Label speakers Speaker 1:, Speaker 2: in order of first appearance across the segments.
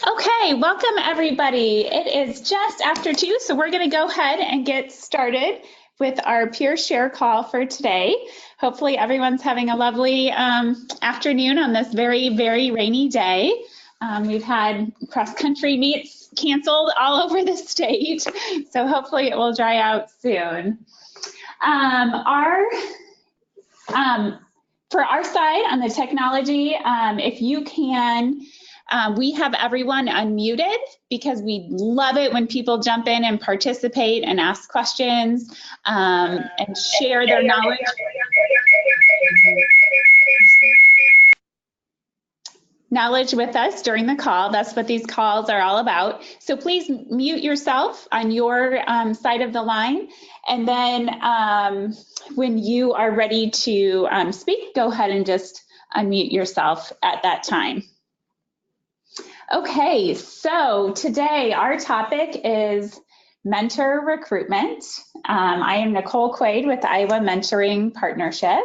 Speaker 1: Okay, welcome everybody. It is just after 2, so we're going to go ahead and get started with our peer share call for today. Hopefully everyone's having a lovely afternoon on this very, very rainy day. We've had cross-country meets canceled all over the state, so hopefully it will dry out soon. Our For our side on the technology, if you can, we have everyone unmuted because we love it when people jump in and participate and ask questions and share their knowledge with us during the call. That's what these calls are all about. So please mute yourself on your side of the line. And then when you are ready to speak, go ahead and just unmute yourself at that time. Okay, so today our topic is mentor recruitment. I am Nicole Quaid with Iowa Mentoring Partnership.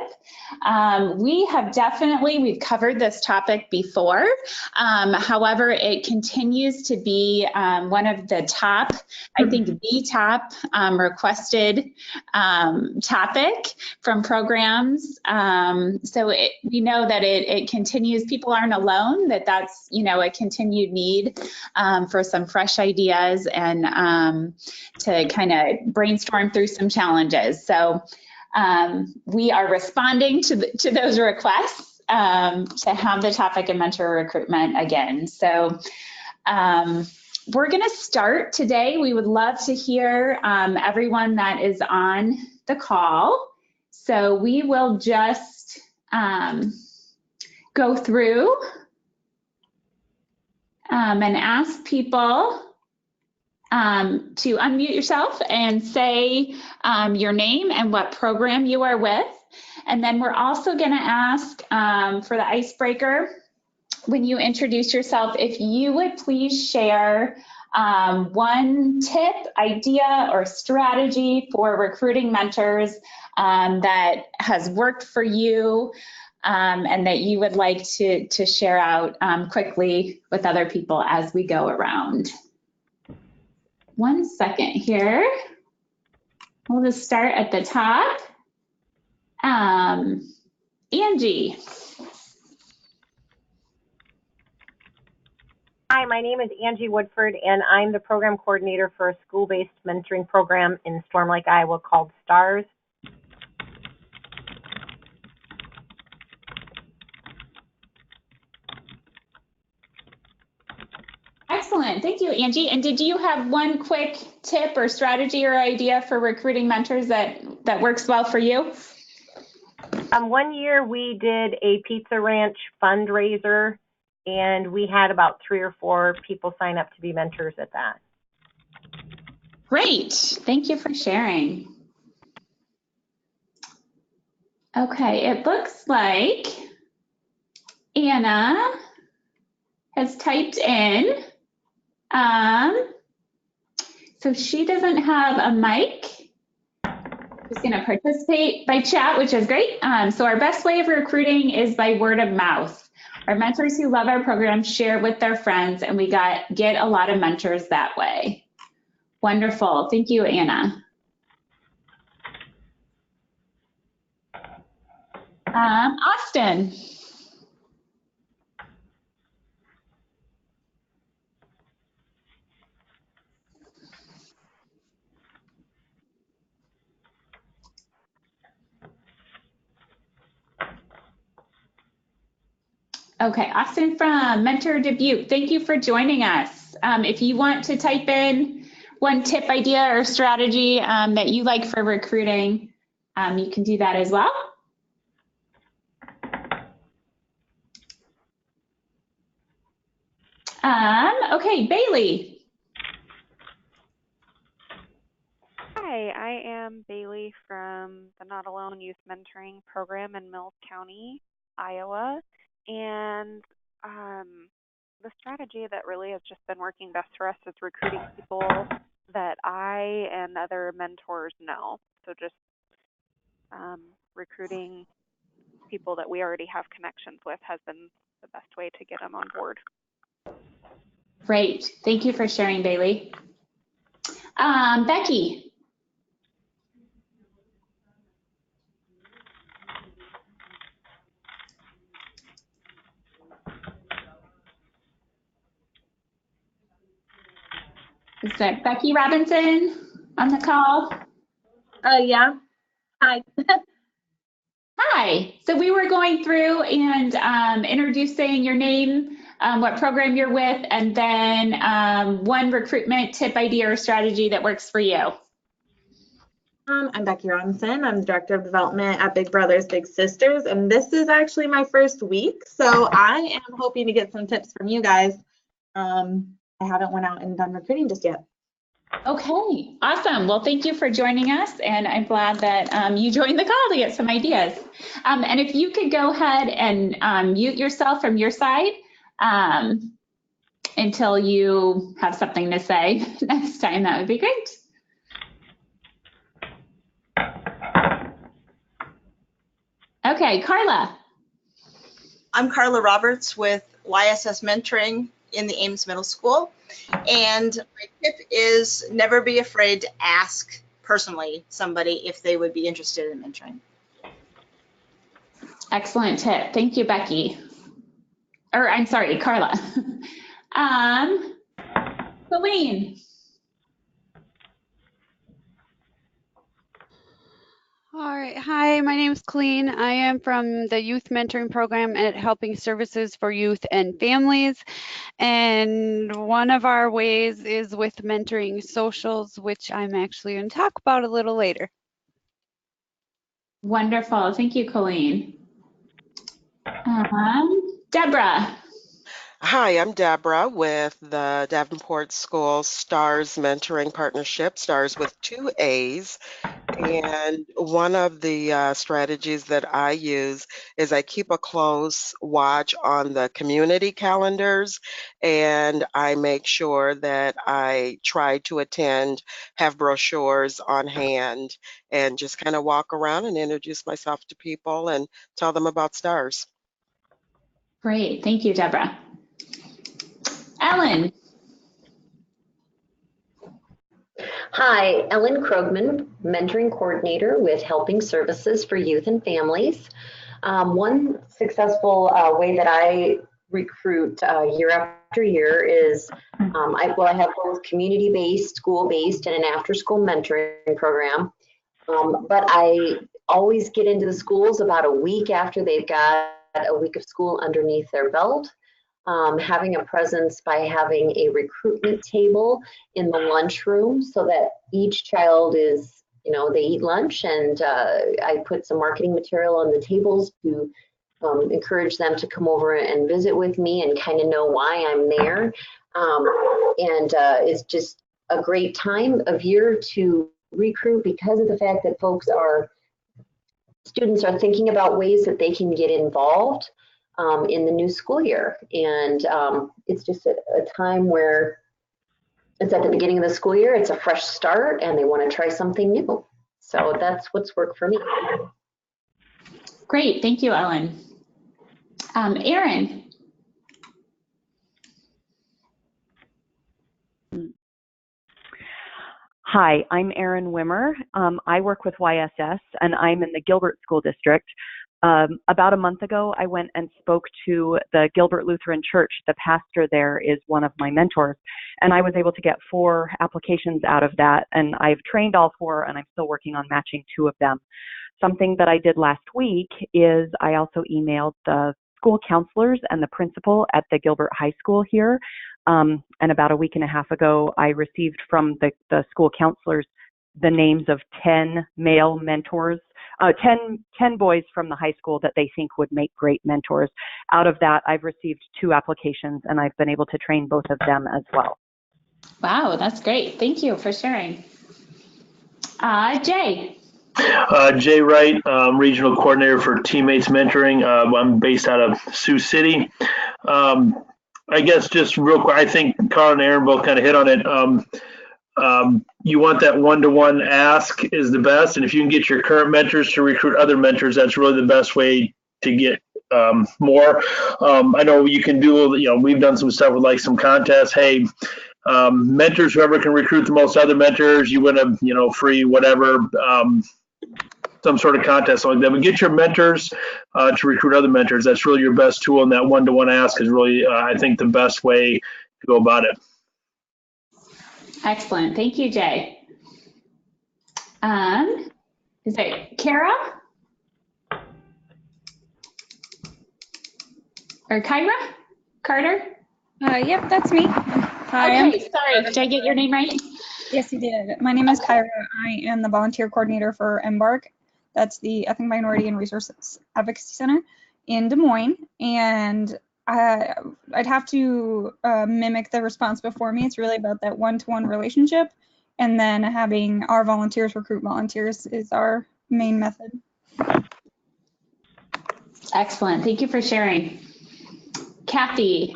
Speaker 1: We've covered this topic before. However, it continues to be one of the top, I think the top requested topic from programs. We know that it continues, people aren't alone, that's, a continued need for some fresh ideas and to kind of brainstorm through some challenges. So we are responding to those requests to have the topic of mentor recruitment again. So we're going to start today. We would love to hear everyone that is on the call. So we will just go through and ask people to unmute yourself and say your name and what program you are with. And then we're also going to ask for the icebreaker, when you introduce yourself, if you would please share one tip, idea, or strategy for recruiting mentors that has worked for you and that you would like to share out quickly with other people as we go around. 1 second here. We'll just start at the top. Angie.
Speaker 2: Hi, my name is Angie Woodford, and I'm the program coordinator for a school-based mentoring program in Storm Lake, Iowa called STARS.
Speaker 1: Excellent. Thank you, Angie. And did you have one quick tip or strategy or idea for recruiting mentors that works well for you?
Speaker 2: One year we did a Pizza Ranch fundraiser, and we had about 3 or 4 people sign up to be mentors at that.
Speaker 1: Great. Thank you for sharing. Okay, it looks like Anna has typed in. So she doesn't have a mic. She's going to participate by chat, which is great. So our best way of recruiting is by word of mouth. Our mentors who love our program share with their friends, and we get a lot of mentors that way. Wonderful. Thank you, Anna. Austin. Okay, Austin from Mentor Dubuque. Thank you for joining us. If you want to type in one tip, idea, or strategy that you like for recruiting, you can do that as well. Okay, Bailey.
Speaker 3: Hi, I am Bailey from the Not Alone Youth Mentoring Program in Mills County, Iowa. And the strategy that really has just been working best for us is recruiting people that I and other mentors know. So just recruiting people that we already have connections with has been the best way to get them on board.
Speaker 1: Great. Thank you for sharing, Bailey. Becky. Is that Becky Robinson on the call?
Speaker 4: Yeah. Hi.
Speaker 1: Hi. So we were going through and introducing your name, what program you're with, and then one recruitment tip, idea, or strategy that works for you.
Speaker 4: I'm Becky Robinson. I'm the Director of Development at Big Brothers Big Sisters, and this is actually my first week, so I am hoping to get some tips from you guys. I haven't went out and done recruiting just yet.
Speaker 1: Okay, awesome. Well, thank you for joining us, and I'm glad that you joined the call to get some ideas. And if you could go ahead and mute yourself from your side until you have something to say next time, that would be great. Okay, Carla.
Speaker 5: I'm Carla Roberts with YSS Mentoring in the Ames Middle School. And my tip is never be afraid to ask personally somebody if they would be interested in mentoring.
Speaker 1: Excellent tip. Thank you, Becky. Or I'm sorry, Carla. Celine.
Speaker 6: All right. Hi, my name is Colleen. I am from the Youth Mentoring Program at Helping Services for Youth and Families. And one of our ways is with mentoring socials, which I'm actually going to talk about a little later.
Speaker 1: Wonderful. Thank you, Colleen. Deborah.
Speaker 7: Hi, I'm Deborah with the Davenport School STARS Mentoring Partnership, STARS with 2 A's. And one of the strategies that I use is I keep a close watch on the community calendars, and I make sure that I try to attend, have brochures on hand, and just kind of walk around and introduce myself to people and tell them about STARS.
Speaker 1: Great. Thank you, Deborah. Ellen.
Speaker 8: Hi, Ellen Krogman, Mentoring Coordinator with Helping Services for Youth and Families. One successful way that I recruit year after year is I have both community-based, school-based, and an after-school mentoring program. But I always get into the schools about a week after they've got a week of school underneath their belt. Having a presence by having a recruitment table in the lunchroom so that each child is, they eat lunch, and I put some marketing material on the tables to encourage them to come over and visit with me and kind of know why I'm there. It's just a great time of year to recruit because of the fact that students are thinking about ways that they can get involved in the new school year. And it's just a time where it's at the beginning of the school year, it's a fresh start, and they want to try something new. So that's what's worked for me.
Speaker 1: Great. Thank you, Ellen. Erin.
Speaker 9: Hi, I'm Erin Wimmer. I work with YSS, and I'm in the Gilbert School District. About a month ago, I went and spoke to the Gilbert Lutheran Church. The pastor there is one of my mentors, and I was able to get 4 applications out of that, and I've trained all 4, and I'm still working on matching 2 of them. Something that I did last week is I also emailed the school counselors and the principal at the Gilbert High School here, and about a week and a half ago, I received from the school counselors the names of 10 male mentors, 10 boys from the high school that they think would make great mentors. Out of that, I've received 2 applications, and I've been able to train both of them as well.
Speaker 1: Wow, that's great. Thank you for sharing. Jay.
Speaker 10: Jay Wright, Regional Coordinator for Teammates Mentoring. I'm based out of Sioux City. I guess just real quick, I think Carl and Aaron both kind of hit on it. You want that one-to-one ask is the best, and if you can get your current mentors to recruit other mentors, that's really the best way to get more. I know you can do, we've done some stuff with like some contests. Hey, mentors, whoever can recruit the most other mentors, you win a, free whatever, some sort of contest like that. But get your mentors to recruit other mentors. That's really your best tool, and that one-to-one ask is really, I think, the best way to go about it.
Speaker 1: Excellent. Thank you, Jay. Is it Kara? Or Kyra? Carter?
Speaker 11: Yep, that's me. Hi.
Speaker 1: Okay, sorry. Did I get your name right?
Speaker 11: Yes, you did. My name is Kyra. I am the volunteer coordinator for Embark. That's the Ethnic Minority and Resources Advocacy Center in Des Moines. And I'd have to mimic the response before me. It's really about that one-to-one relationship. And then having our volunteers recruit volunteers is our main method.
Speaker 1: Excellent. Thank you for sharing. Kathy.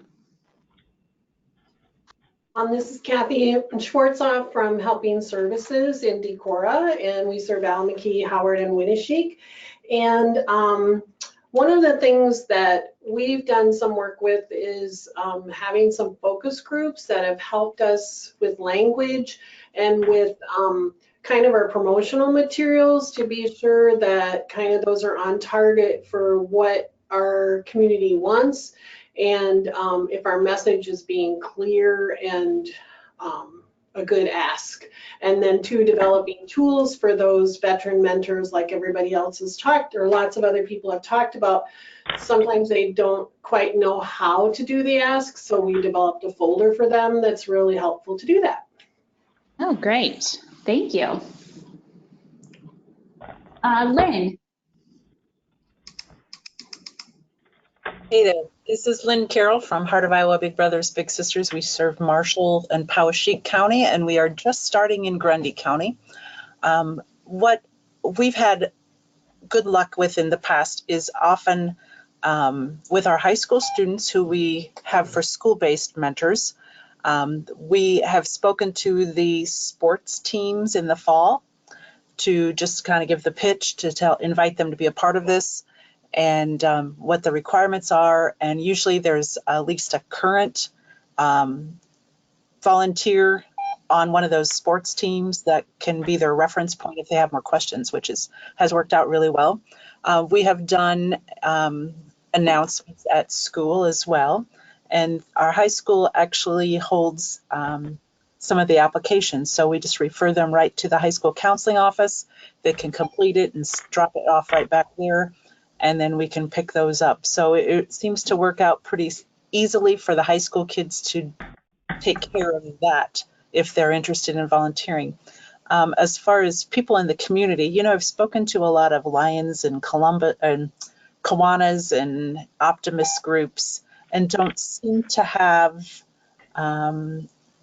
Speaker 12: This is Kathy Schwartzoff from Helping Services in Decorah, and we serve Allamakee, Howard, and Winneshiek. And one of the things that we've done some work with is having some focus groups that have helped us with language and with kind of our promotional materials to be sure that kind of those are on target for what our community wants. And if our message is being clear and a good ask. And then two, developing tools for those veteran mentors like everybody else has talked, or lots of other people have talked about. Sometimes they don't quite know how to do the ask, so we developed a folder for them that's really helpful to do that.
Speaker 1: Oh, great. Thank you. Lynn.
Speaker 13: Hey there, this is Lynn Carroll from Heart of Iowa Big Brothers Big Sisters. We serve Marshall and Poweshiek County, and we are just starting in Grundy County. What we've had good luck with in the past is often with our high school students who we have for school-based mentors. We have spoken to the sports teams in the fall to just kind of give the pitch to invite them to be a part of this, and what the requirements are. And usually there's at least a current volunteer on one of those sports teams that can be their reference point if they have more questions, which has worked out really well. We have done announcements at school as well. And our high school actually holds some of the applications. So we just refer them right to the high school counseling office. They can complete it and drop it off right back there, and then we can pick those up. So it seems to work out pretty easily for the high school kids to take care of that if they're interested in volunteering. As far as people in the community, I've spoken to a lot of Lions and Kiwanis and Optimist groups, and don't seem to have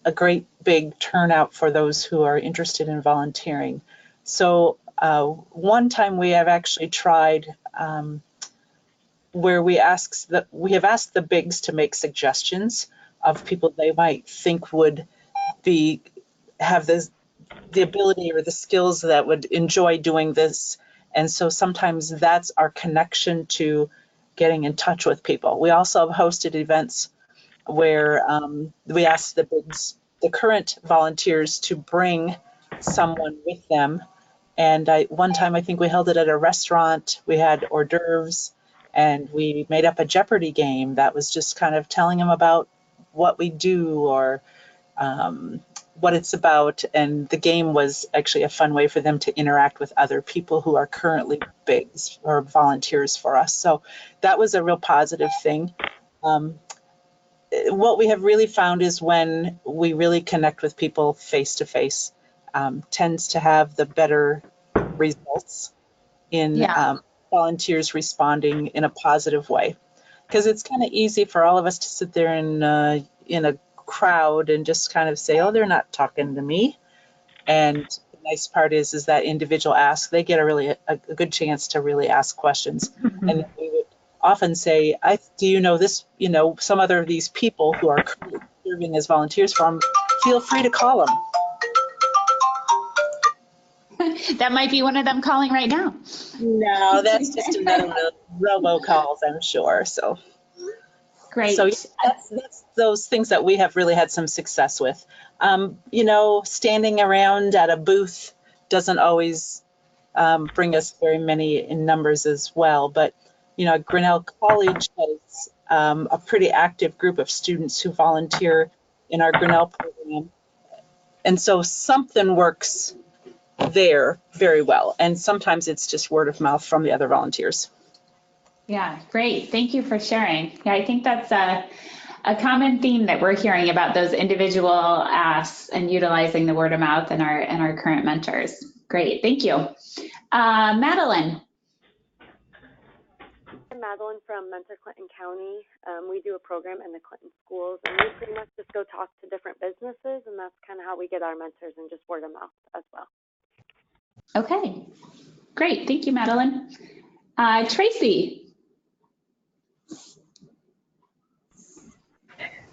Speaker 13: a great big turnout for those who are interested in volunteering. So one time we have actually tried where we have asked the bigs to make suggestions of people they might think would have the ability or the skills that would enjoy doing this. And so sometimes that's our connection to getting in touch with people. We also have hosted events where we ask the current volunteers to bring someone with them. And one time I think we held it at a restaurant. We had hors d'oeuvres, and we made up a Jeopardy game that was just kind of telling them about what we do or what it's about. And the game was actually a fun way for them to interact with other people who are currently bigs or volunteers for us. So that was a real positive thing. What we have really found is when we really connect with people face to face, tends to have the better results in volunteers responding in a positive way. Because it's kind of easy for all of us to sit there in a crowd and just kind of say, oh, they're not talking to me. And the nice part is that individual ask, they get a good chance to really ask questions. Mm-hmm. And we would often say, do you know this, some other of these people who are currently serving as volunteers for them, feel free to call them.
Speaker 1: That might be one of them calling right now.
Speaker 13: No, that's just another one of the robocalls, I'm sure. So,
Speaker 1: Great.
Speaker 13: so yeah, that's those things that we have really had some success with. You know, standing around at a booth doesn't always bring us very many in numbers as well. But, you know, Grinnell College has a pretty active group of students who volunteer in our Grinnell program. And so something works there very well. And sometimes it's just word of mouth from the other volunteers.
Speaker 1: Yeah, great. Thank you for sharing. Yeah, I think that's a common theme that we're hearing about those individual asks and utilizing the word of mouth in our current mentors. Great, thank you. Madeline.
Speaker 14: I'm Madeline from Mentor Clinton County. We do a program in the Clinton schools, and we pretty much just go talk to different businesses, and that's kind of how we get our mentors, and just word of mouth as well.
Speaker 1: Okay, great. Thank you, Madeline. Tracy.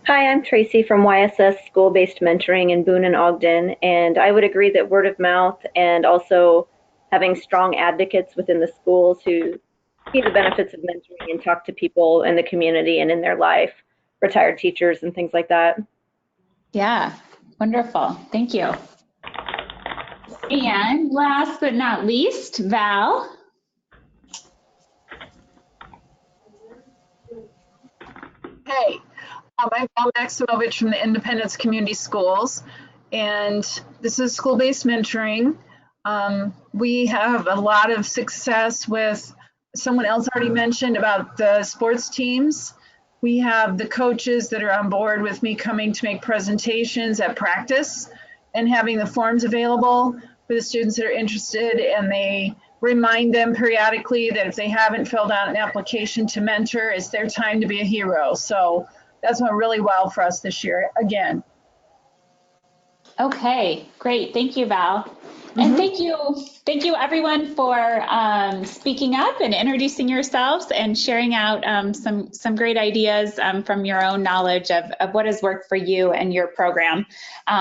Speaker 15: Hi, I'm Tracy from YSS School-Based Mentoring in Boone and Ogden, and I would agree that word of mouth and also having strong advocates within the schools who see the benefits of mentoring and talk to people in the community and in their life, retired teachers and things like that.
Speaker 1: Yeah, wonderful. Thank you. And last but not least, Val.
Speaker 16: Hey, I'm Val Maximovich from the Independence Community Schools, and this is school-based mentoring. We have a lot of success with, someone else already mentioned about the sports teams. We have the coaches that are on board with me coming to make presentations at practice and having the forms available for the students that are interested, and they remind them periodically that if they haven't filled out an application to mentor, it's their time to be a hero. So that's went really well for us this year again.
Speaker 1: Okay, great. Thank you, Val. And thank you everyone for speaking up and introducing yourselves and sharing out some great ideas from your own knowledge of what has worked for you and your program.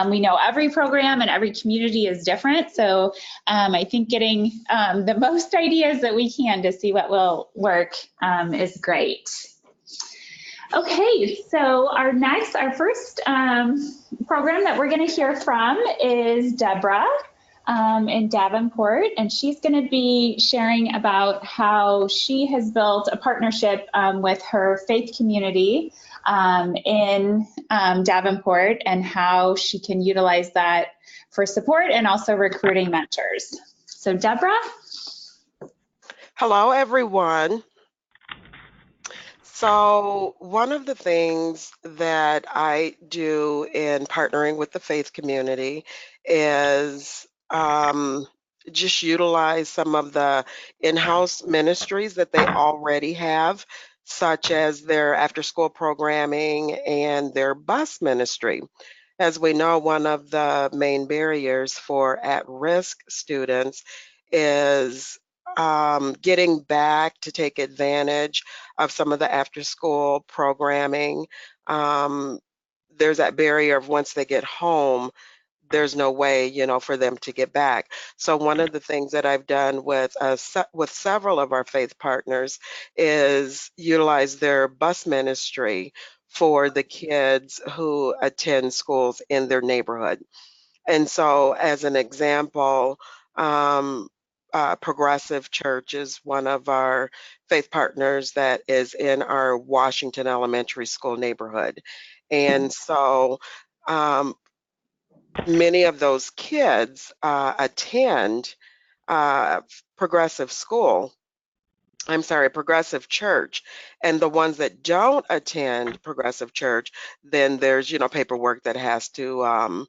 Speaker 1: We know every program and every community is different, so I think getting the most ideas that we can to see what will work is great. Okay, so our first program that we're going to hear from is Deborah in Davenport, and she's going to be sharing about how she has built a partnership with her faith community in Davenport and how she can utilize that for support and also recruiting mentors. So Deborah?
Speaker 7: Hello, everyone. So one of the things that I do in partnering with the faith community is just utilize some of the in-house ministries that they already have, such as their after-school programming and their bus ministry. As we know, one of the main barriers for at-risk students is getting back to take advantage of some of the after-school programming. There's that barrier of once they get home, there's no way, you know, for them to get back. So one of the things that I've done with several of our faith partners is utilize their bus ministry for the kids who attend schools in their neighborhood. And so as an example, Progressive Church is one of our faith partners that is in our Washington Elementary School neighborhood. And so many of those kids attend Progressive Church, and the ones that don't attend Progressive Church, then there's, you know, paperwork that has to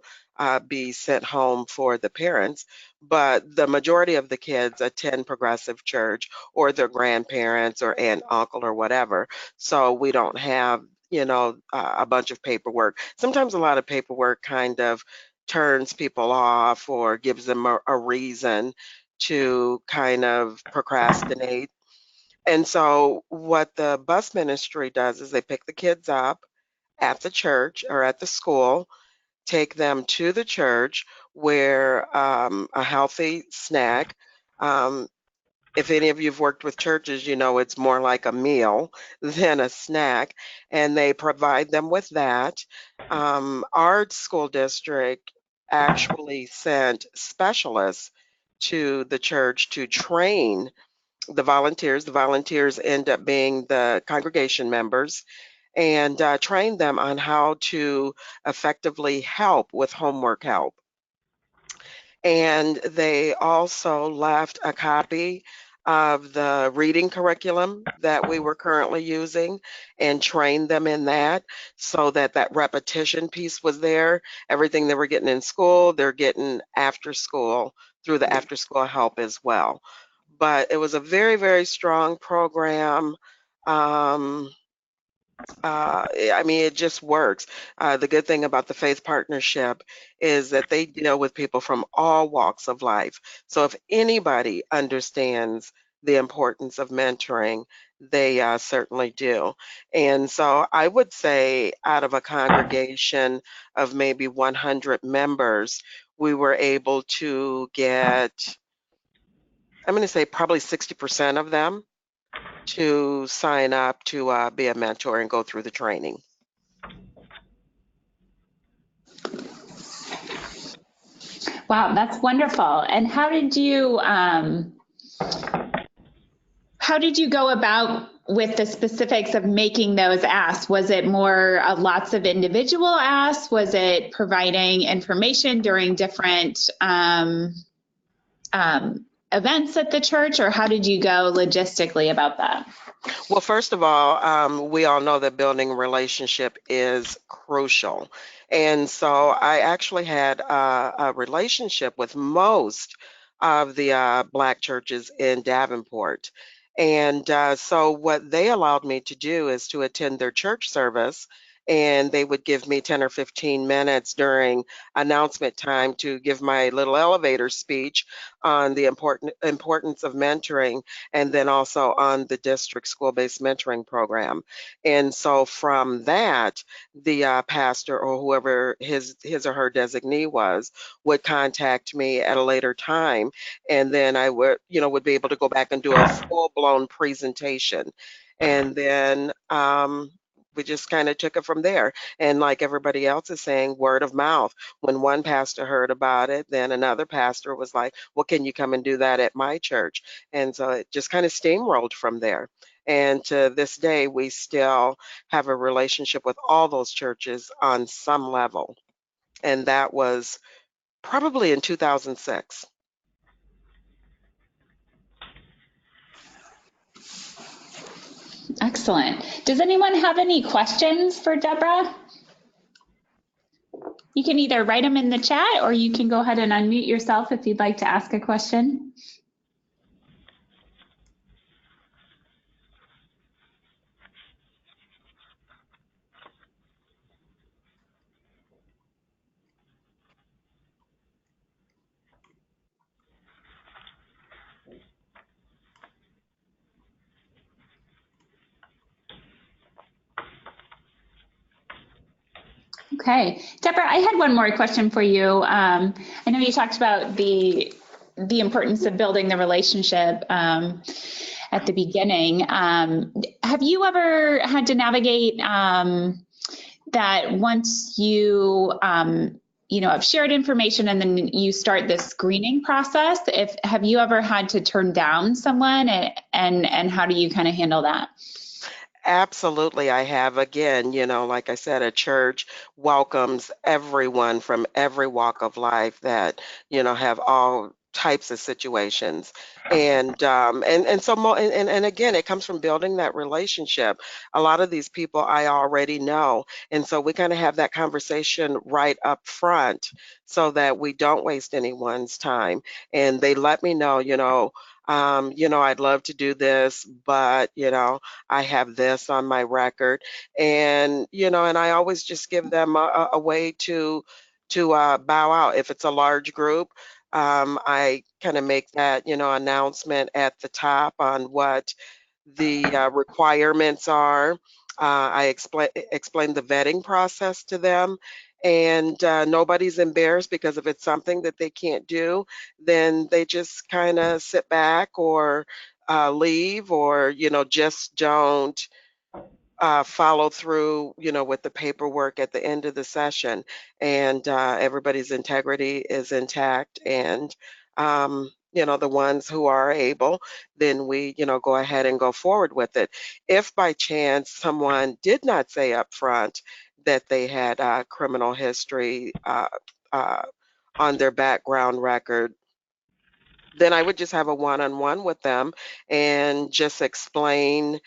Speaker 7: be sent home for the parents. But the majority of the kids attend Progressive Church or their grandparents or aunt, uncle, or whatever. So we don't have, you know, a bunch of paperwork. Sometimes a lot of paperwork kind of turns people off or gives them a reason to kind of procrastinate. And so what the bus ministry does is they pick the kids up at the church or at the school. take them to the church where a healthy snack. If any of you have worked with churches, you know it's more like a meal than a snack, and they provide them with that. Our school district actually sent specialists to the church to train the volunteers. The volunteers end up being the congregation members, and train them on how to effectively help with homework help. And they also left a copy of the reading curriculum that we were currently using and trained them in that, so that that repetition piece was there. Everything they were getting in school, they're getting after school through the after school help as well. But it was a very, very strong program. I mean, it just works. The good thing about the Faith Partnership is that they deal with people from all walks of life. So if anybody understands the importance of mentoring, they certainly do. And so I would say out of a congregation of maybe 100 members, we were able to get, I'm going to say probably 60% of them to sign up to be a mentor and go through the training.
Speaker 1: Wow, that's wonderful. And how did you go about with the specifics of making those asks? Was it more lots of individual asks? Was it providing information during different events at the church, or how did you go logistically about that?
Speaker 7: Well, first of all, we all know that building a relationship is crucial. And so I actually had a relationship with most of the Black churches in Davenport. And so what they allowed me to do is to attend their church service, and they would give me 10 or 15 minutes during announcement time to give my little elevator speech on the importance of mentoring, and then also on the district school-based mentoring program. And so from that, the pastor or whoever his or her designee was would contact me at a later time, and then I would be able to go back and do a full-blown presentation. And then we just kind of took it from there. And like everybody else is saying, word of mouth. When one pastor heard about it, then another pastor was like, well, can you come and do that at my church? And so it just kind of steamrolled from there. And to this day, we still have a relationship with all those churches on some level. And that was probably in 2006.
Speaker 1: Excellent. Does anyone have any questions for Deborah? You can either write them in the chat, or you can go ahead and unmute yourself if you'd like to ask a question. Okay, Deborah, I had one more question for you. I know you talked about the importance of building the relationship at the beginning. Have you ever had to navigate that once you have shared information and then you start the screening process? Have you ever had to turn down someone, and how do you kind of handle that?
Speaker 7: Absolutely, I have. Again, like I said, a church welcomes everyone from every walk of life that, have all types of situations. And again, it comes from building that relationship. A lot of these people I already know. And so we kind of have that conversation right up front so that we don't waste anyone's time. And they let me know, I'd love to do this, but, I have this on my record. And, and I always just give them a way to bow out. If it's a large group, I kind of make that, announcement at the top on what the requirements are. I explain the vetting process to them, and nobody's embarrassed, because if it's something that they can't do, then they just kind of sit back or leave, or just don't follow through, with the paperwork at the end of the session, and everybody's integrity is intact. And the ones who are able, then we, go ahead and go forward with it. If by chance someone did not say up front that they had criminal history on their background record, then I would just have a one-on-one with them and just explain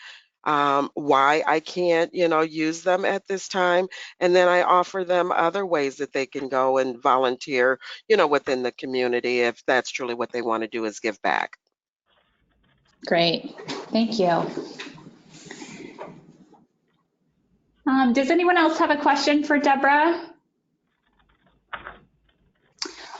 Speaker 7: why I can't, use them at this time. And then I offer them other ways that they can go and volunteer, within the community, if that's truly what they want to do, is give back.
Speaker 1: Great, thank you. Does anyone else have a question for Deborah?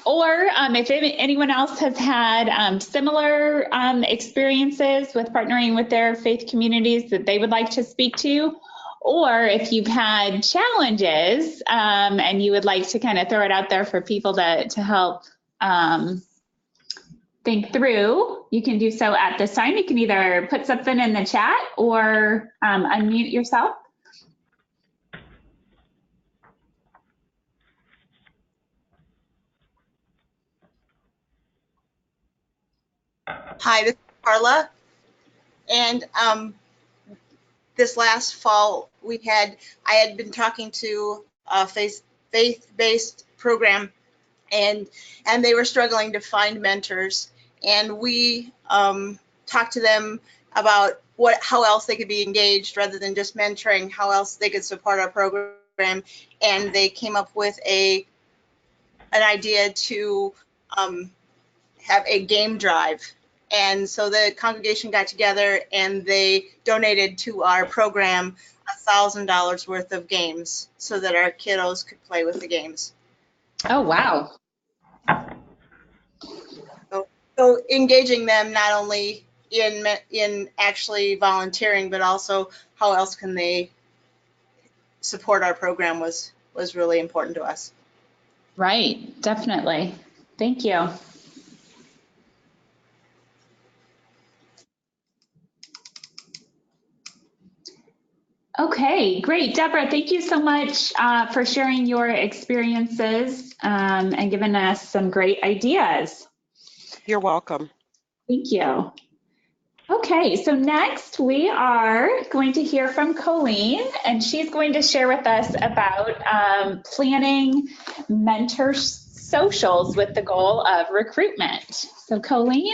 Speaker 1: Or if anyone else has had similar experiences with partnering with their faith communities that they would like to speak to, or if you've had challenges and you would like to kind of throw it out there for people to help think through, you can do so at this time. You can either put something in the chat or unmute yourself.
Speaker 5: Hi, this is Carla. And this last fall, I had been talking to a faith-based program, and they were struggling to find mentors. And we talked to them about how else they could be engaged rather than just mentoring, how else they could support our program. And they came up with an idea to have a game drive. And so the congregation got together and they donated to our program $1,000 worth of games so that our kiddos could play with the games.
Speaker 1: Oh, wow.
Speaker 5: So engaging them not only in actually volunteering, but also how else can they support our program was really important to us.
Speaker 1: Right, definitely. Thank you. Okay, great. Deborah, thank you so much for sharing your experiences and giving us some great ideas.
Speaker 7: You're welcome.
Speaker 1: Thank you. Okay, so next we are going to hear from Colleen, and she's going to share with us about planning mentor socials with the goal of recruitment. So Colleen?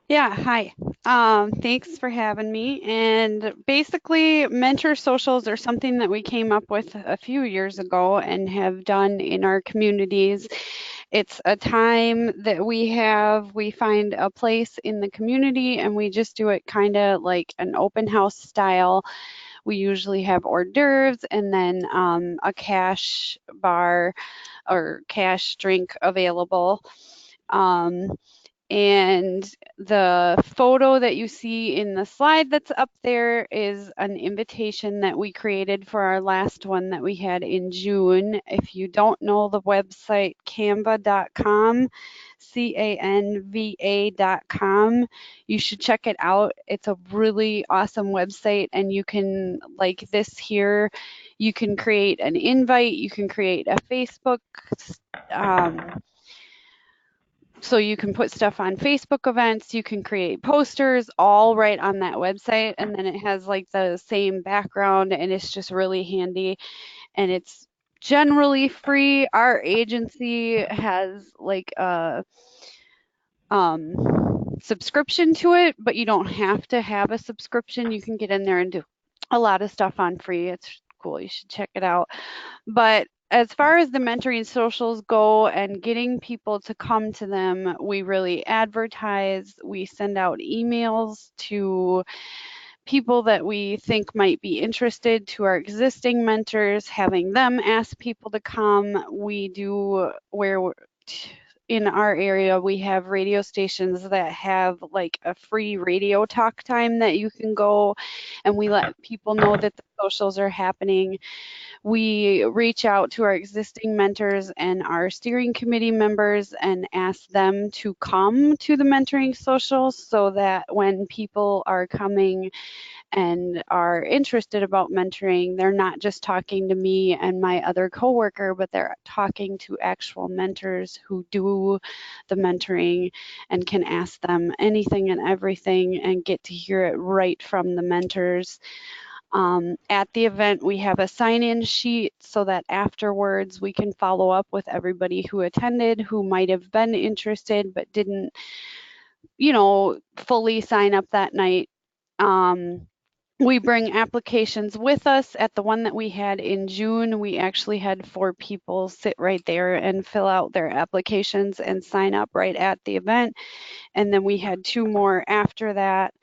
Speaker 6: Yeah, hi. Thanks for having me. And basically, mentor socials are something that we came up with a few years ago and have done in our communities. It's a time that we find a place in the community and we just do it kind of like an open house style. We usually have hors d'oeuvres and then a cash bar or cash drink available. And the photo that you see in the slide that's up there is an invitation that we created for our last one that we had in June. If you don't know the website, canva.com, canva.com, you should check it out. It's a really awesome website, and you can, like this here, you can create an invite, you can create a Facebook so you can put stuff on Facebook events, you can create posters all right on that website, and then it has like the same background and it's just really handy and it's generally free. Our agency has like a subscription to it, but you don't have to have a subscription. You can get in there and do a lot of stuff on free. It's cool. You should check it out. But as far as the mentoring socials go and getting people to come to them, we really advertise. We send out emails to people that we think might be interested, to our existing mentors, having them ask people to come. We do in our area, we have radio stations that have like a free radio talk time that you can go, and we let people know that the socials are happening. We reach out to our existing mentors and our steering committee members and ask them to come to the mentoring socials so that when people are coming and are interested about mentoring, they're not just talking to me and my other coworker, but they're talking to actual mentors who do the mentoring and can ask them anything and everything and get to hear it right from the mentors. At the event, we have a sign-in sheet so that afterwards we can follow up with everybody who attended, who might have been interested but didn't, fully sign up that night. We bring applications with us. At the one that we had in June, we actually had 4 people sit right there and fill out their applications and sign up right at the event. And then we had 2 more after that.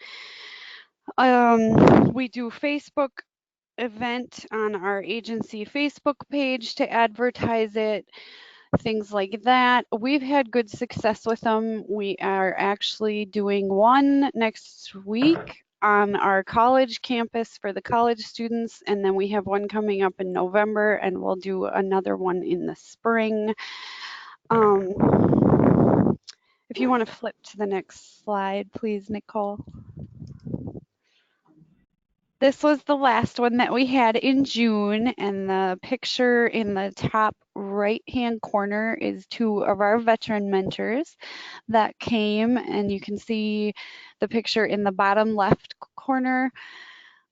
Speaker 6: We do Facebook event on our agency Facebook page to advertise it, things like that. We've had good success with them. We are actually doing one next week on our college campus for the college students, and then we have one coming up in November, and we'll do another one in the spring. If you want to flip to the next slide, please, Nicole. This was the last one that we had in June, and the picture in the top right-hand corner is 2 of our veteran mentors that came, and you can see the picture in the bottom left corner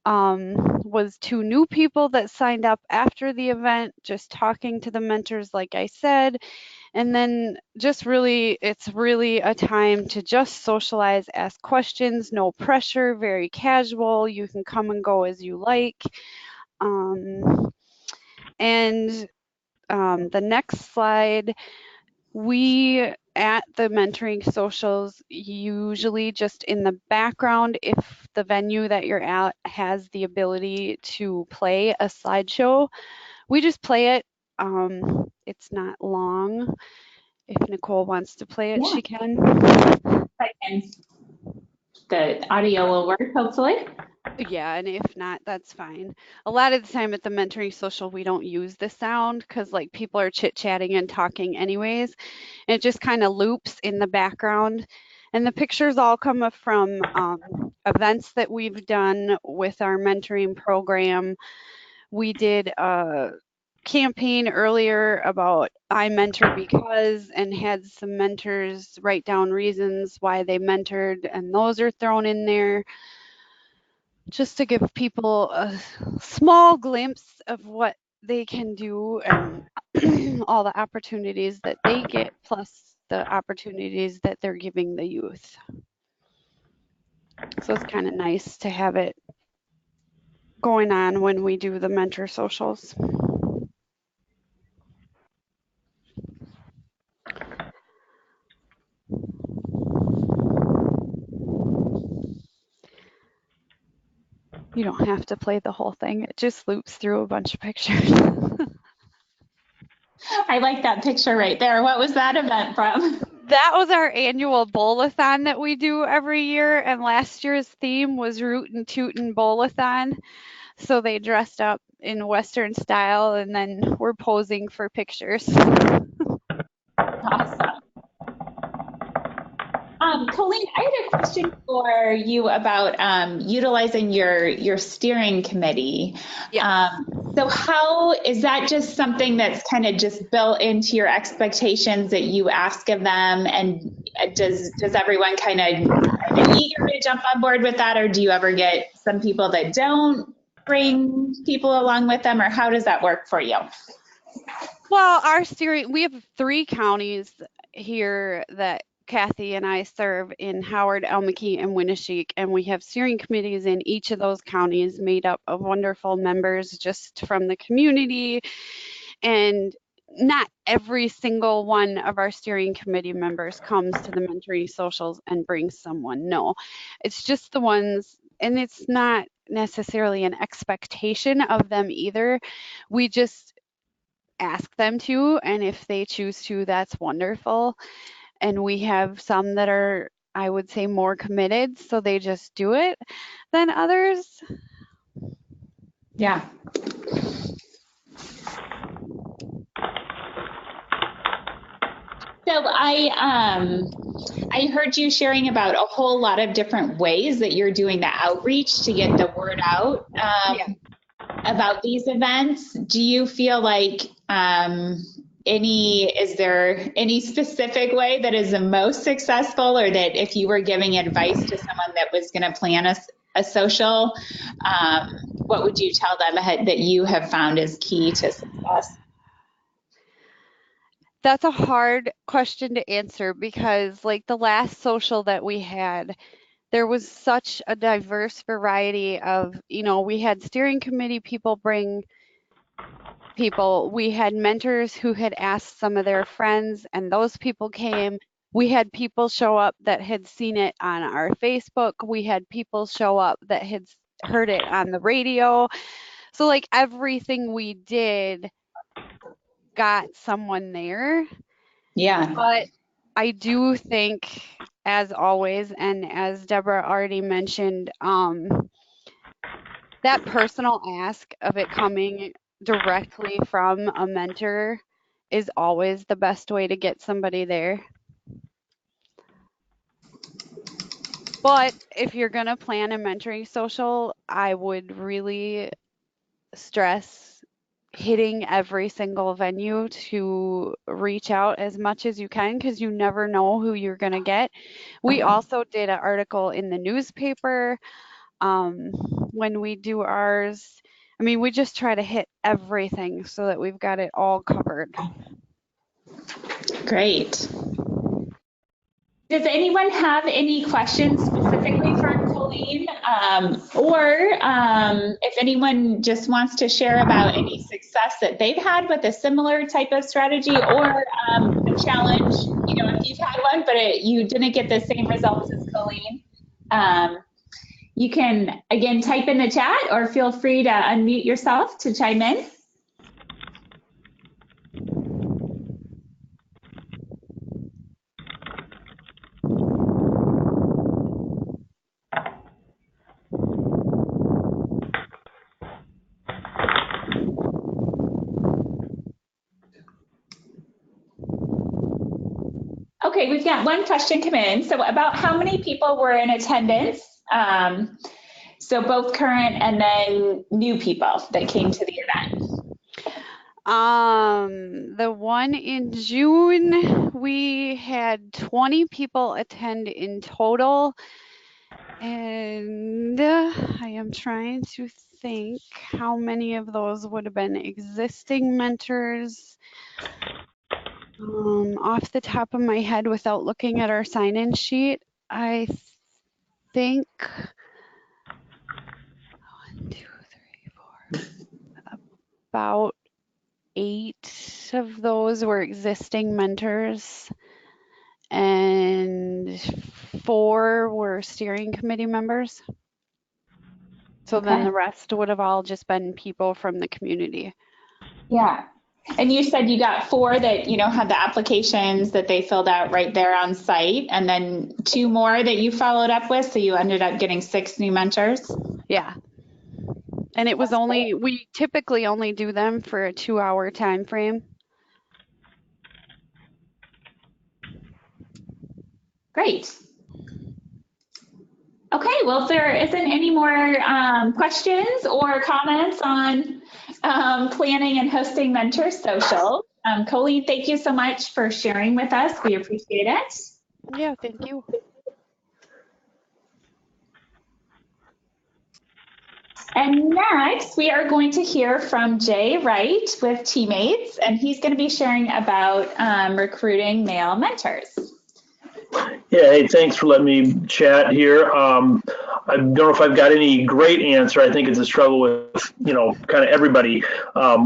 Speaker 6: was 2 new people that signed up after the event, just talking to the mentors, like I said. And then just really, it's really a time to just socialize, ask questions, no pressure, very casual. You can come and go as you like. The next slide, we at the mentoring socials, usually just in the background, if the venue that you're at has the ability to play a slideshow, we just play it. It's not long. If Nicole wants to play it, she can.
Speaker 1: The audio will work, hopefully.
Speaker 6: Yeah, and if not, that's fine. A lot of the time at the mentoring social, we don't use the sound because like people are chit-chatting and talking anyways. And it just kind of loops in the background. And the pictures all come from events that we've done with our mentoring program. We did a campaign earlier about I mentor because, and had some mentors write down reasons why they mentored, and those are thrown in there just to give people a small glimpse of what they can do and all the opportunities that they get, plus the opportunities that they're giving the youth. So it's kind of nice to have it going on when we do the mentor socials. You don't have to play the whole thing. It just loops through a bunch of pictures.
Speaker 1: I like that picture right there. What was that event from?
Speaker 6: That was our annual bowl-a-thon that we do every year, and last year's theme was Rootin' Tootin' Bowl-a-thon. So they dressed up in Western style, and then we're posing for pictures.
Speaker 1: Awesome. Colleen, I had a question for you about utilizing your steering committee.
Speaker 6: Yeah.
Speaker 1: So how is that just something that's kind of just built into your expectations that you ask of them? And does everyone kind of eager to jump on board with that? Or do you ever get some people that don't bring people along with them? Or how does that work for you?
Speaker 6: Well, we have 3 counties here that Kathy and I serve in Howard, Almaquee, and Winneshiek, and we have steering committees in each of those counties made up of wonderful members just from the community. And not every single one of our steering committee members comes to the mentoring socials and brings someone. No, it's just the ones, and it's not necessarily an expectation of them either. We just ask them to, and if they choose to, that's wonderful. And we have some that are, I would say, more committed, so they just do it, than others.
Speaker 1: Yeah. So I heard you sharing about a whole lot of different ways that you're doing the outreach to get the word out about these events. Do you feel like is there any specific way that is the most successful, or that if you were giving advice to someone that was going to plan a social, what would you tell them that you have found is key to success?
Speaker 6: That's a hard question to answer because, like, the last social that we had, there was such a diverse variety of, we had steering committee people bring people. We had mentors who had asked some of their friends, and those people came. We had people show up that had seen it on our Facebook. We had people show up that had heard it on the radio. So, like, everything we did got someone there.
Speaker 1: Yeah.
Speaker 6: But I do think, as always, and as Deborah already mentioned, that personal ask of it coming directly from a mentor is always the best way to get somebody there. But if you're going to plan a mentoring social, I would really stress hitting every single venue to reach out as much as you can, because you never know who you're going to get. We also did an article in the newspaper when we do ours. I mean, we just try to hit everything so that we've got it all covered.
Speaker 1: Great. Does anyone have any questions specifically for Colleen? Or if anyone just wants to share about any success that they've had with a similar type of strategy, or a challenge, if you've had one, but you didn't get the same results as Colleen, you can, again, type in the chat or feel free to unmute yourself to chime in. Okay, we've got one question come in. So about how many people were in attendance? So both current and then new people that came to the event.
Speaker 6: The one in June, we had 20 people attend in total. And I am trying to think how many of those would have been existing mentors. Off the top of my head, without looking at our sign-in sheet, I think 1, 2, 3, 4, about 8 of those were existing mentors, and 4 were steering committee members. So then the rest would have all just been people from the community.
Speaker 1: Yeah. And you said you got 4 that, had the applications that they filled out right there on site, and then 2 more that you followed up with. So you ended up getting 6 new mentors.
Speaker 6: Yeah. And it was we typically only do them for a 2-hour time frame.
Speaker 1: Great. Okay, well, if there isn't any more questions or comments on planning and hosting Mentor Social, Colleen, thank you so much for sharing with us. We appreciate it.
Speaker 6: Yeah, thank you.
Speaker 1: And next, we are going to hear from Jay Wright with Teammates, and he's going to be sharing about recruiting male mentors.
Speaker 10: Yeah, hey, thanks for letting me chat here. I don't know if I've got any great answer. I think it's a struggle with, kind of everybody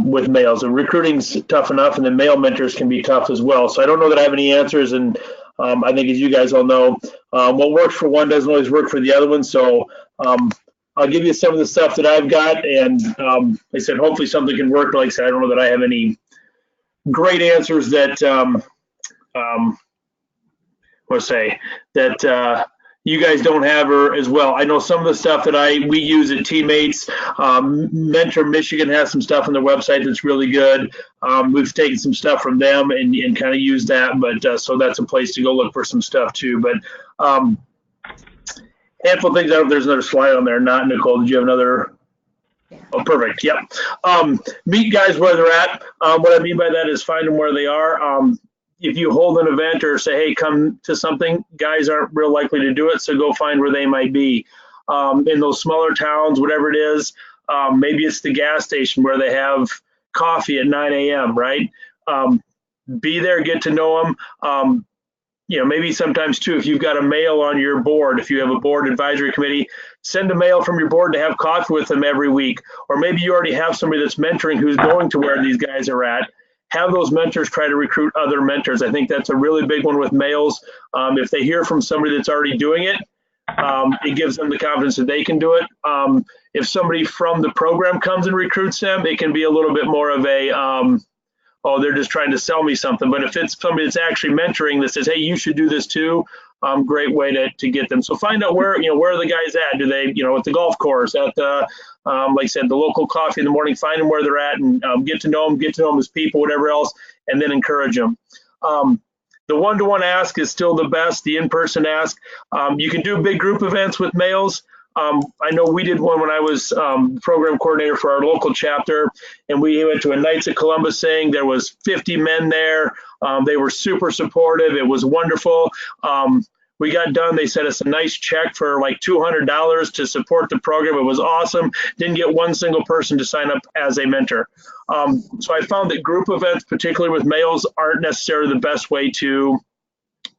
Speaker 10: with males. And recruiting's tough enough, and then male mentors can be tough as well. So I don't know that I have any answers, and I think, as you guys all know, what works for one doesn't always work for the other one. So I'll give you some of the stuff that I've got, and like I said, hopefully something can work. Like I said, I don't know that I have any great answers that you guys don't have her as well. I know some of the stuff that we use at Teammates. Mentor Michigan has some stuff on their website that's really good. We've taken some stuff from them and kind of used that, but so that's a place to go look for some stuff too. But handful of things. I don't know if there's another slide on there. Not, Nicole, did you have another? Oh, perfect. Yep. Meet guys where they're at. What I mean by that is find them where they are. If you hold an event or say, hey, come to something, guys aren't real likely to do it, so go find where they might be. In those smaller towns, whatever it is, maybe it's the gas station where they have coffee at 9 a.m., right? Be there, get to know them. Maybe sometimes too, if you've got a male on your board, if you have a board advisory committee, send a male from your board to have coffee with them every week. Or maybe you already have somebody that's mentoring who's going to where these guys are at. Have those mentors try to recruit other mentors. I think that's a really big one with males. If they hear from somebody that's already doing it, it gives them the confidence that they can do it. If somebody from the program comes and recruits them, it can be a little bit more of a, oh, they're just trying to sell me something. But if it's somebody that's actually mentoring that says, hey, you should do this too, great way to get them. So find out where are the guys at? Do they, at the golf course, at the, like I said, the local coffee in the morning, find them where they're at and get to know them as people, whatever else, and then encourage them. The one-to-one ask is still the best, the in-person ask. You can do big group events with males. I know we did one when I was program coordinator for our local chapter, and we went to a Knights of Columbus thing. There was 50 men there. They were super supportive. It was wonderful. We got done. They sent us a nice check for like $200 to support the program. It was awesome. Didn't get one single person to sign up as a mentor. So I found that group events, particularly with males, aren't necessarily the best way to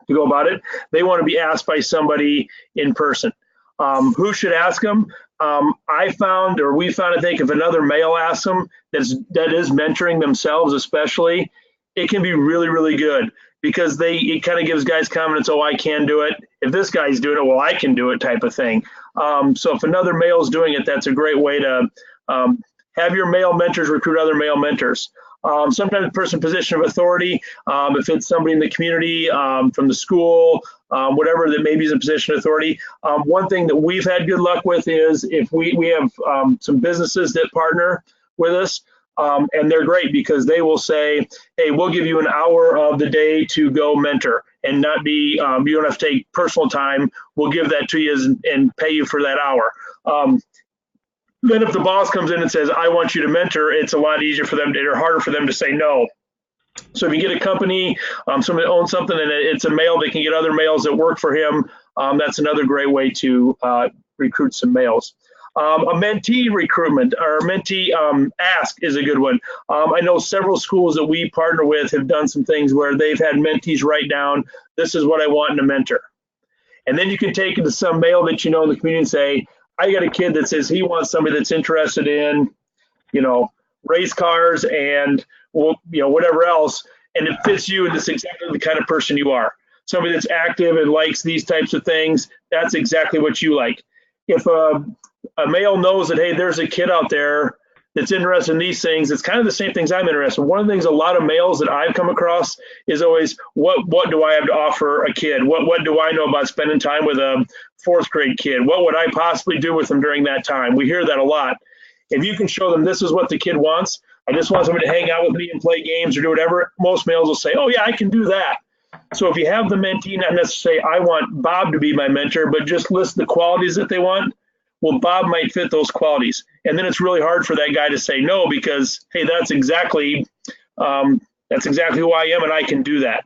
Speaker 10: go about it. They want to be asked by somebody in person. Who should ask them? We found, I think, if another male asks them that is mentoring themselves especially, it can be really, really good because it kind of gives guys confidence, oh, I can do it. If this guy's doing it, well, I can do it type of thing. So if another male's doing it, that's a great way to have your male mentors recruit other male mentors. Sometimes a person in position of authority, if it's somebody in the community, from the school, whatever that maybe is in position of authority. One thing that we've had good luck with is if we have some businesses that partner with us, and they're great because they will say, hey, we'll give you an hour of the day to go mentor and not be, you don't have to take personal time. We'll give that to you and pay you for that hour. Then if the boss comes in and says, I want you to mentor, it's a lot easier for them or harder for them to say no. So if you get a company, somebody that owns something and it's a male, they can get other males that work for him. That's another great way to recruit some males. A mentee recruitment or mentee ask is a good one. I know several schools that we partner with have done some things where they've had mentees write down, this is what I want in a mentor. And then you can take it to some male that you know in the community and say, I got a kid that says he wants somebody that's interested in, race cars and, whatever else, and it fits you, and it's exactly the kind of person you are. Somebody that's active and likes these types of things, that's exactly what you like. If a male knows that, hey, there's a kid out there that's interested in these things, it's kind of the same things I'm interested in. One of the things a lot of males that I've come across is always, what do I have to offer a kid? What do I know about spending time with a fourth grade kid? What would I possibly do with them during that time? We hear that a lot. If you can show them this is what the kid wants, I just want somebody to hang out with me and play games or do whatever, most males will say, oh yeah, I can do that. So if you have the mentee not necessarily say, I want Bob to be my mentor, but just list the qualities that they want, well, Bob might fit those qualities. And then it's really hard for that guy to say no because, hey, that's exactly who I am and I can do that.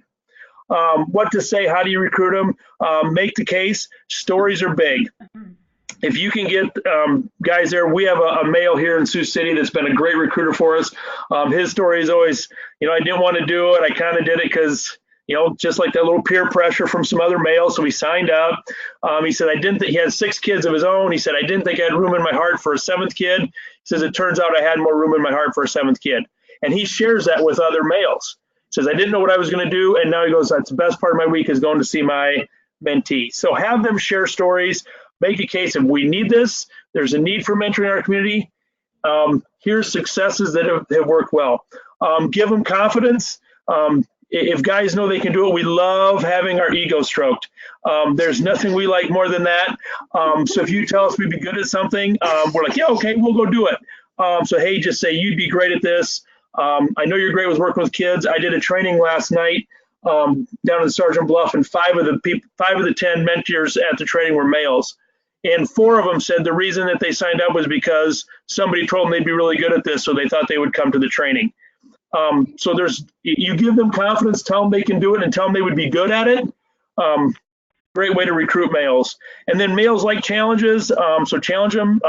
Speaker 10: What to say, how do you recruit them? Make the case. Stories are big. If you can get guys there, we have a male here in Sioux City that's been a great recruiter for us. His story is always, I didn't want to do it. I kind of did it because, just like that little peer pressure from some other males. So he signed up. He said, he has 6 kids of his own. He said, I didn't think I had room in my heart for a 7th kid. He says, it turns out I had more room in my heart for a 7th kid. And he shares that with other males. He says, I didn't know what I was going to do. And now he goes, that's the best part of my week is going to see my mentee. So have them share stories. Make a case of we need this. There's a need for mentoring in our community. Here's successes that have worked well. Give them confidence. If guys know they can do it, we love having our ego stroked. There's nothing we like more than that. So if you tell us we'd be good at something, we're like, yeah, okay, we'll go do it. So hey, just say you'd be great at this. I know you're great with working with kids. I did a training last night down in Sergeant Bluff, and 5 of the 10 mentors at the training were males. And 4 of them said the reason that they signed up was because somebody told them they'd be really good at this, so they thought they would come to the training. So you give them confidence, tell them they can do it, and tell them they would be good at it. Great way to recruit males. And then males like challenges, so challenge them.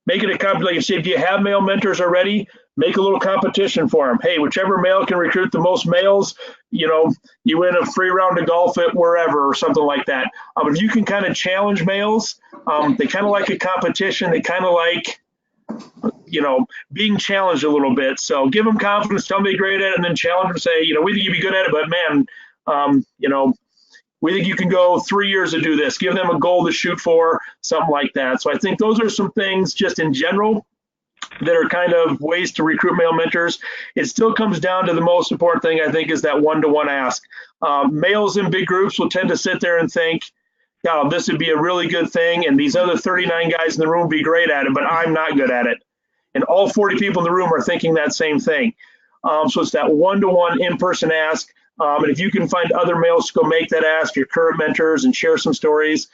Speaker 10: Make it a competition. Like you said, if you have male mentors already, make a little competition for them. Hey, whichever male can recruit the most males, you win a free round of golf at wherever or something like that. If you can kind of challenge males, they kind of like a competition. They kind of like, being challenged a little bit. So give them confidence, tell them they're great at it, and then challenge them, say, we think you'd be good at it, but man, we think you can go 3 years to do this. Give them a goal to shoot for, something like that. So I think those are some things just in general that are kind of ways to recruit male mentors. It still comes down to the most important thing, I think, is that one-to-one ask. Males in big groups will tend to sit there and think, yeah, this would be a really good thing, and these other 39 guys in the room would be great at it, but I'm not good at it. And all 40 people in the room are thinking that same thing. So it's that one-to-one in-person ask. And if you can find other males to go make that ask, your current mentors, and share some stories,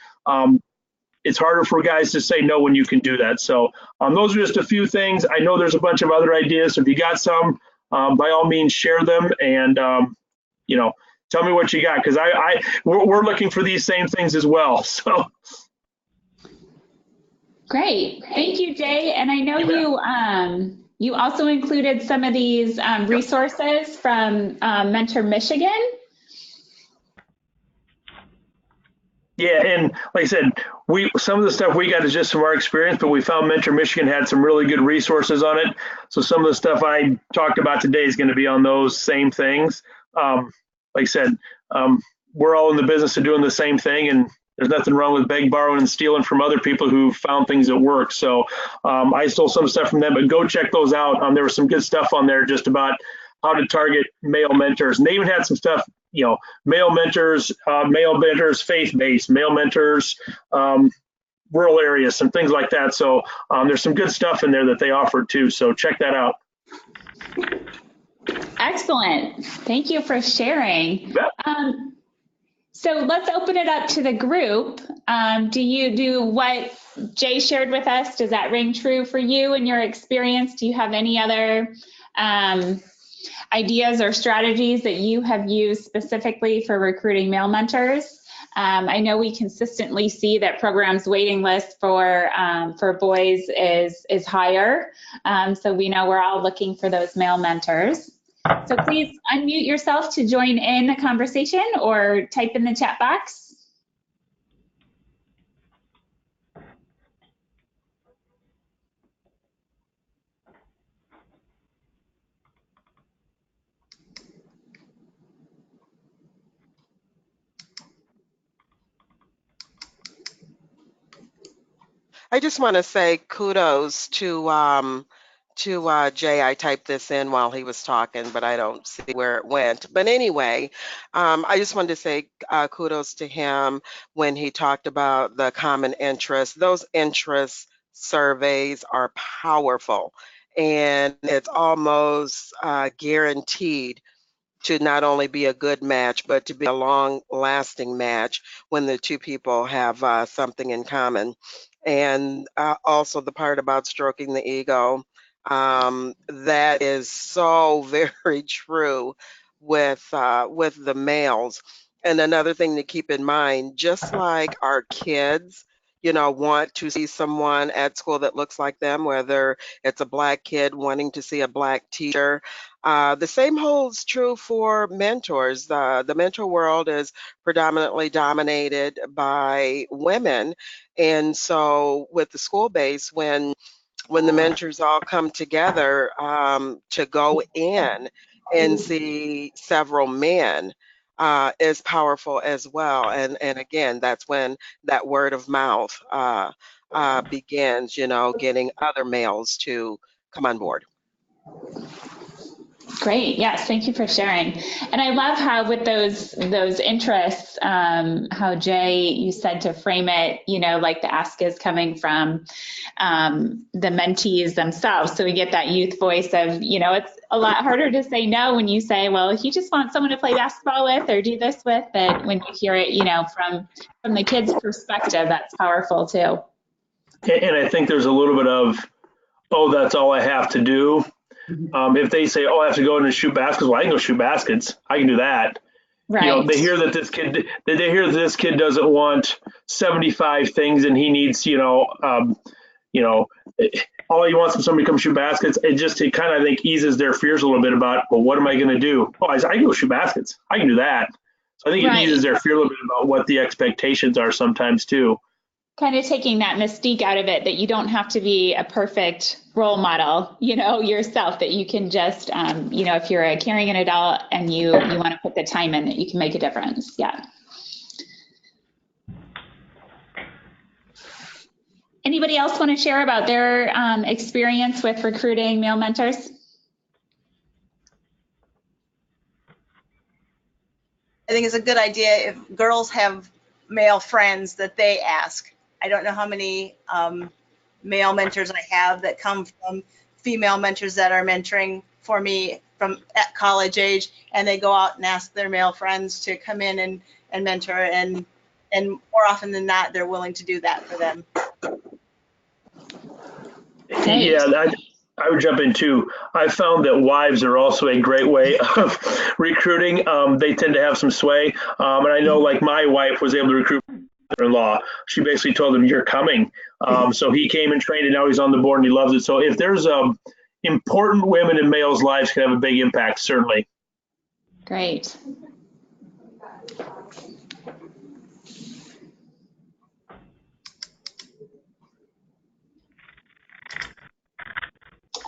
Speaker 10: it's harder for guys to say no when you can do that. So those are just a few things. I know there's a bunch of other ideas. So if you got some, by all means, share them and, tell me what you got, because we're looking for these same things as well. So.
Speaker 1: Great. Thank you, Jay. And I know you also included some of these resources from Mentor Michigan.
Speaker 10: Yeah, and like I said, some of the stuff we got is just from our experience, but we found Mentor Michigan had some really good resources on it. So some of the stuff I talked about today is going to be on those same things. Like I said, we're all in the business of doing the same thing, and there's nothing wrong with begging, borrowing, and stealing from other people who found things that work. So I stole some stuff from them, but go check those out. There was some good stuff on there just about how to target male mentors. And they even had some stuff, male mentors, faith-based, male mentors, rural areas, some things like that. So there's some good stuff in there that they offered too. So check that out.
Speaker 1: Excellent. Thank you for sharing. So let's open it up to the group. Do you do what Jay shared with us? Does that ring true for you in your experience? Do you have any other ideas or strategies that you have used specifically for recruiting male mentors? I know we consistently see that programs waiting list for boys is higher. So we know we're all looking for those male mentors. So please unmute yourself to join in the conversation or type in the chat box.
Speaker 7: I just want to say kudos to Jay. I typed this in while he was talking, but I don't see where it went. But anyway, I just wanted to say kudos to him when he talked about the common interests. Those interest surveys are powerful, and it's almost guaranteed to not only be a good match, but to be a long-lasting match when the two people have something in common. And also the part about stroking the ego, that is so very true with the males. And another thing to keep in mind, just like our kids, want to see someone at school that looks like them, whether it's a Black kid wanting to see a Black teacher. The same holds true for mentors. The mentor world is predominantly dominated by women. And so with the school base, when the mentors all come together to go in and see several men, is powerful as well. And again, that's when that word of mouth begins, getting other males to come on board.
Speaker 1: Great. Yes. Thank you for sharing. And I love how with those interests, how Jay, you said to frame it, like the ask is coming from the mentees themselves. So we get that youth voice of, it's a lot harder to say no when you say, well, he just wants someone to play basketball with or do this with. But when you hear it, from the kid's perspective, that's powerful too.
Speaker 10: And I think there's a little bit of, oh, that's all I have to do. If they say, oh, I have to go in and shoot baskets, well, I can go shoot baskets. I can do that.
Speaker 1: Right.
Speaker 10: They hear that this kid doesn't want 75 things and he needs, all he wants is somebody to come shoot baskets. It kind of, I think, eases their fears a little bit about, well, what am I going to do? Oh, I can go shoot baskets. I can do that. So I think it eases their fear a little bit about what the expectations are sometimes too.
Speaker 1: Kind of taking that mystique out of it, that you don't have to be a perfect role model, yourself, that you can just, if you're a caring an adult and you want to put the time in, that you can make a difference. Yeah. Anybody else want to share about their experience with recruiting male mentors?
Speaker 5: I think it's a good idea if girls have male friends that they ask. I don't know how many male mentors I have that come from female mentors that are mentoring for me from at college age, and they go out and ask their male friends to come in and mentor, and more often than not, they're willing to do that for them.
Speaker 10: Yeah, I would jump in too. I found that wives are also a great way of recruiting. They tend to have some sway. And I know, like, my wife was able to recruit my mother-in-law. She basically told him, you're coming. So he came and trained, and now he's on the board and he loves it. So if there's important women in males' lives can have a big impact, certainly.
Speaker 1: Great.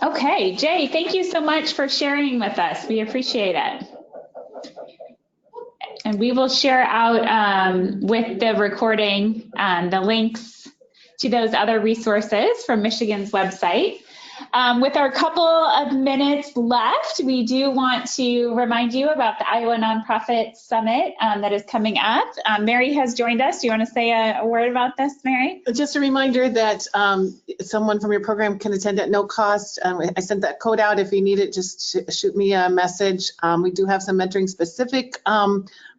Speaker 1: Okay, Jay, thank you so much for sharing with us. We appreciate it. And we will share out with the recording the links to those other resources from Michigan's website. With our couple of minutes left, we do want to remind you about the Iowa Nonprofit Summit that is coming up. Mary has joined us. Do you want to say a word about this, Mary?
Speaker 17: Just a reminder that someone from your program can attend at no cost. I sent that code out. If you need it, just shoot me a message. We do have some mentoring specific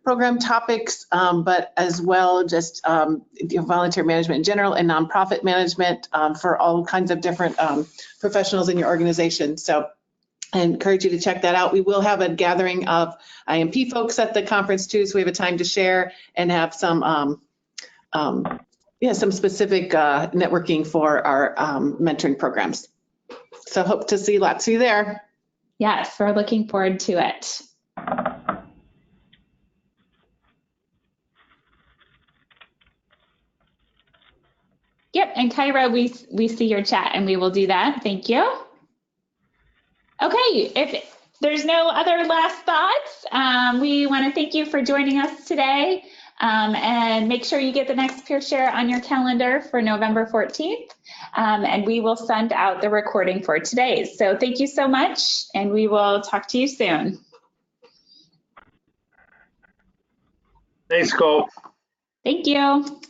Speaker 17: program topics, but as well just volunteer management in general and nonprofit management for all kinds of different professionals in your organization. So I encourage you to check that out. We will have a gathering of IMP folks at the conference too, so we have a time to share and have some some specific networking for our mentoring programs. So hope to see lots of you there.
Speaker 1: Yes, we're looking forward to it. Yep, and Kyra, we see your chat and we will do that. Thank you. Okay, if there's no other last thoughts, we want to thank you for joining us today, and make sure you get the next peer share on your calendar for November 14th, and we will send out the recording for today's. So thank you so much, and we will talk to you soon.
Speaker 10: Thanks, Cole.
Speaker 1: Thank you.